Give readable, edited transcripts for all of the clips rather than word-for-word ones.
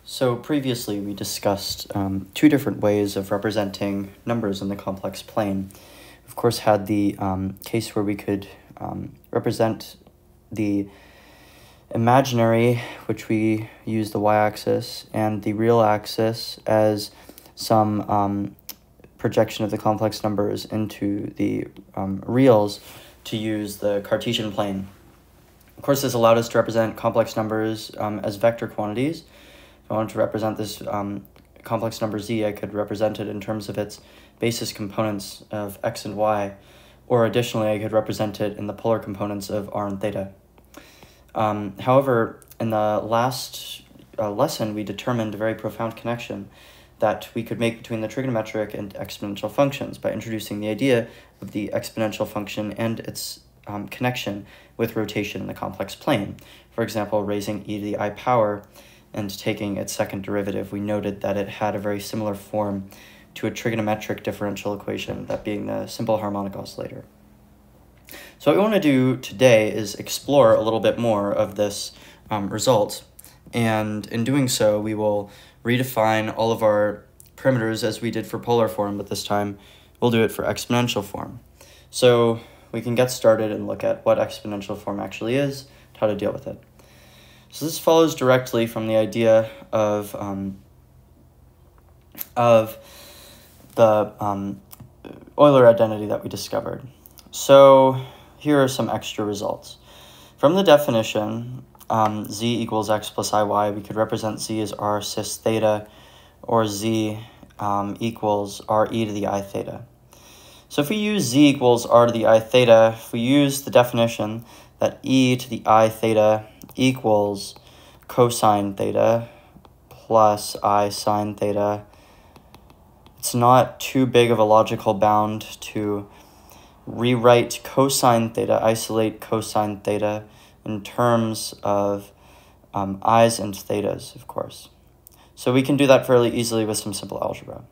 So previously we discussed two different ways of representing numbers in the complex plane. Of course, had the case where we could represent the imaginary, which we use the y-axis, and the real axis as some projection of the complex numbers into the reals to use the Cartesian plane. Of course, this allowed us to represent complex numbers as vector quantities. If I wanted to represent this complex number z, I could represent it in terms of its basis components of x and y, or additionally, I could represent it in the polar components of r and theta. However, in the last lesson, we determined a very profound connection that we could make between the trigonometric and exponential functions by introducing the idea of the exponential function and its connection with rotation in the complex plane. For example, raising e to the I power and taking its second derivative, we noted that it had a very similar form to a trigonometric differential equation, that being the simple harmonic oscillator. So what we want to do today is explore a little bit more of this result, and in doing so, we will redefine all of our parameters as we did for polar form, but this time we'll do it for exponential form. So we can get started and look at what exponential form actually is, and how to deal with it. So this follows directly from the idea of the Euler identity that we discovered. So here are some extra results. From the definition, z equals x plus iy, we could represent z as r cis theta, or z equals r e to the I theta. So if we use z equals r to the I theta, if we use the definition that e to the I theta equals cosine theta plus I sine theta, it's not too big of a logical bound to rewrite cosine theta, isolate cosine theta in terms of i's and thetas, of course. So we can do that fairly easily with some simple algebra.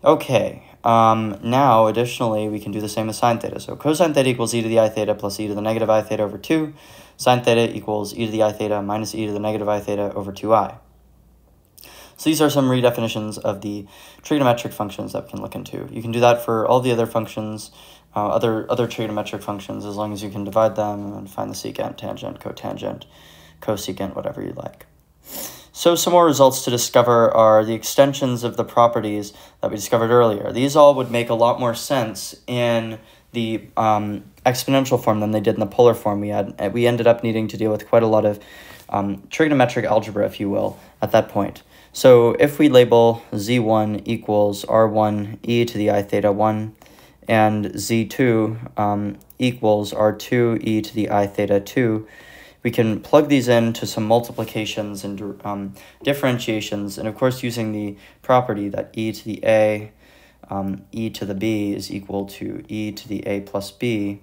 Okay, now additionally we can do the same with sine theta. So cosine theta equals e to the I theta plus e to the negative I theta over 2. Sine theta equals e to the I theta minus e to the negative I theta over 2i. So these are some redefinitions of the trigonometric functions that we can look into. You can do that for all the other functions, other trigonometric functions, as long as you can divide them and find the secant, tangent, cotangent, cosecant, whatever you like. So some more results to discover are the extensions of the properties that we discovered earlier. These all would make a lot more sense in the exponential form than they did in the polar form. We ended up needing to deal with quite a lot of trigonometric algebra, if you will, at that point. So if we label z1 equals r1 e to the I theta 1, and z2 equals r2 e to the I theta 2, we can plug these into some multiplications and differentiations, and of course using the property that e to the a, e to the b is equal to e to the a plus b,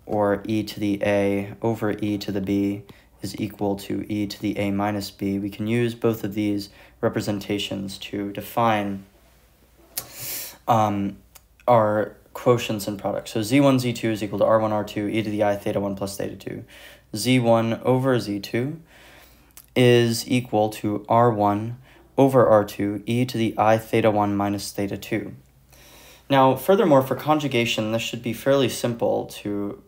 or e to the a over e to the b is equal to e to the a minus b. We can use both of these representations to define our quotients and products. So z1, z2 is equal to r1, r2, e to the I theta 1 plus theta 2. z1 over z2 is equal to r1 over r2, e to the I theta 1 minus theta 2. Now, furthermore, for conjugation, this should be fairly simple to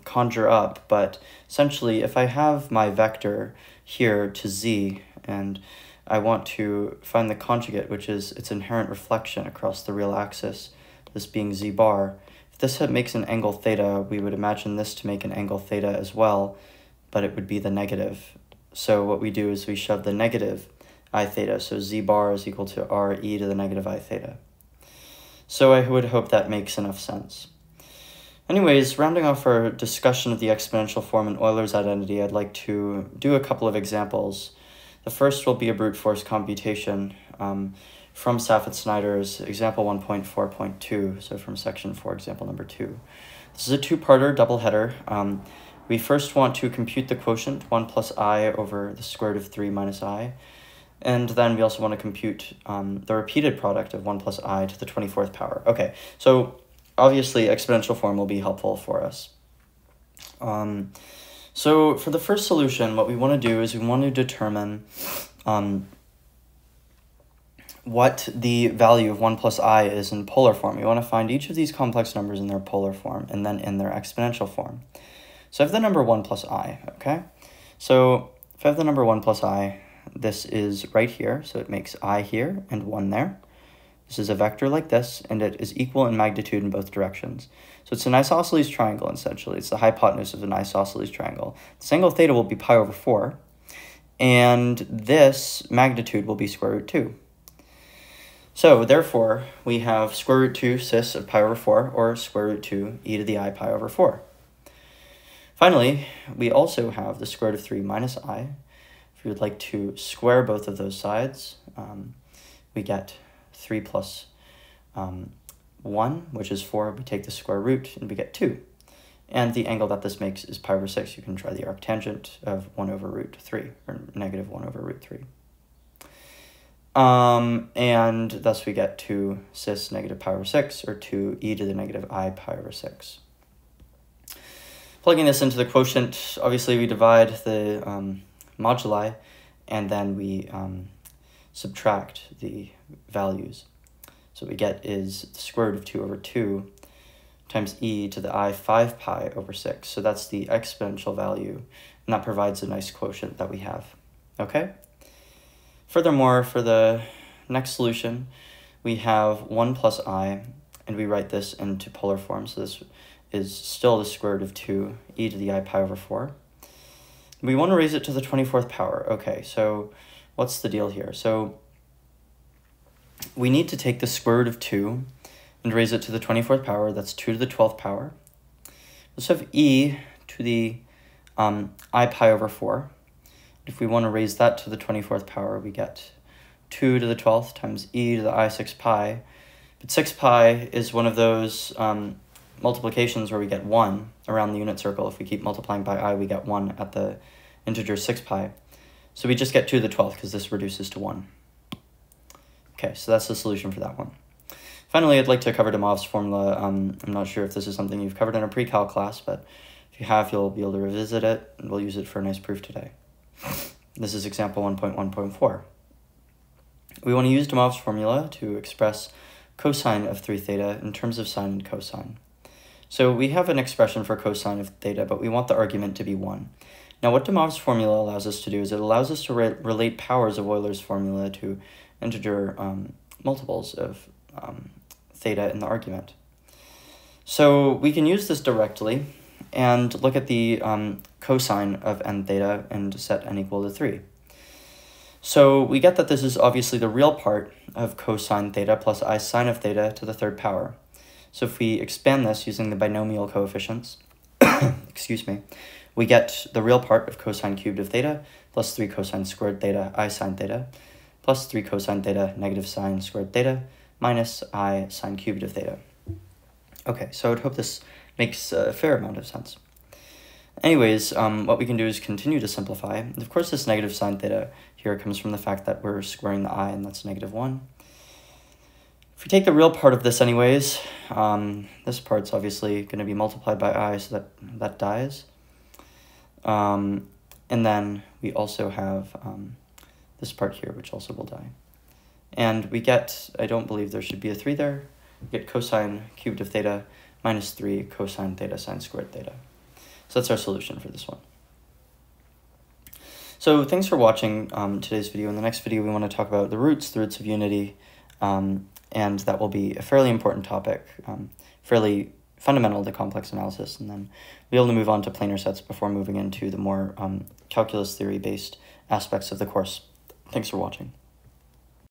conjure up, but essentially, if I have my vector here to z, and I want to find the conjugate, which is its inherent reflection across the real axis, this being z bar, if this makes an angle theta, we would imagine this to make an angle theta as well, but it would be the negative. So what we do is we shove the negative I theta, so z bar is equal to r e to the negative I theta. So I would hope that makes enough sense. Anyways, rounding off our discussion of the exponential form and Euler's identity, I'd like to do a couple of examples. The first will be a brute force computation from Safet-Snyder's example 1.4.2, so from section 4, example number 2. This is a two-parter doubleheader. We first want to compute the quotient, 1 plus I over the square root of 3 minus I, and then we also want to compute the repeated product of 1 plus I to the 24th power. Okay, so obviously exponential form will be helpful for us. So for the first solution, what we want to do is we want to determine what the value of 1 plus I is in polar form. We want to find each of these complex numbers in their polar form and then in their exponential form. So I have the number 1 plus I, okay? So if I have the number 1 plus I, this is right here, so it makes I here and 1 there. This is a vector like this, and it is equal in magnitude in both directions. So it's an isosceles triangle, essentially. It's the hypotenuse of an isosceles triangle. This angle theta will be pi over 4, and this magnitude will be square root 2. So therefore, we have square root 2 cis of pi over 4, or square root 2 e to the I pi over 4. Finally, we also have the square root of 3 minus I. If we would like to square both of those sides, we get 3 plus 1, which is 4. We take the square root, and we get 2. And the angle that this makes is pi over 6. You can try the arctangent of 1 over root 3, or negative 1 over root 3. And thus we get 2 cis negative pi over 6, or 2 e to the negative I pi over 6. Plugging this into the quotient, obviously we divide the moduli, and then we subtract the values. So what we get is the square root of 2 over 2 times e to the I 5 pi over 6. So that's the exponential value, and that provides a nice quotient that we have. Okay? Furthermore, for the next solution, we have 1 plus I, and we write this into polar form. So this is still the square root of 2 e to the I pi over 4. We want to raise it to the 24th power. Okay, so what's the deal here? So we need to take the square root of 2 and raise it to the 24th power. That's 2 to the 12th power. Let's have e to the I pi over 4. If we want to raise that to the 24th power, we get 2 to the 12th times e to the I 6 pi. But 6 pi is one of those multiplications where we get 1 around the unit circle. If we keep multiplying by I, we get 1 at the integer 6 pi. So we just get 2 to the 12th because this reduces to 1. Okay, so that's the solution for that one. Finally, I'd like to cover de Moivre's formula. I'm not sure if this is something you've covered in a pre-cal class, but if you have, you'll be able to revisit it, and we'll use it for a nice proof today. This is example 1.1.4. We want to use de Moivre's formula to express cosine of 3 theta in terms of sine and cosine. So we have an expression for cosine of theta, but we want the argument to be 1. Now what de Moivre's formula allows us to do is it allows us to relate powers of Euler's formula to integer multiples of theta in the argument. So we can use this directly and look at the cosine of n theta and set n equal to 3. So we get that this is obviously the real part of cosine theta plus I sine of theta to the 3rd power. So if we expand this using the binomial coefficients, excuse me, we get the real part of cosine cubed of theta plus 3 cosine squared theta I sine theta plus 3 cosine theta negative sine squared theta minus I sine cubed of theta. Okay, so I would hope this makes a fair amount of sense. Anyways, what we can do is continue to simplify. And of course, this negative sine theta here comes from the fact that we're squaring the I, and that's negative 1. If we take the real part of this anyways, this part's obviously going to be multiplied by I, so that dies. And then we also have this part here, which also will die. And we get, I don't believe there should be a 3 there, we get cosine cubed of theta minus 3 cosine theta sine squared theta. So that's our solution for this one. So thanks for watching today's video. In the next video, we want to talk about the roots of unity, and that will be a fairly important topic, fairly fundamental to complex analysis, and then be able to move on to planar sets before moving into the more calculus theory-based aspects of the course. Thanks for watching.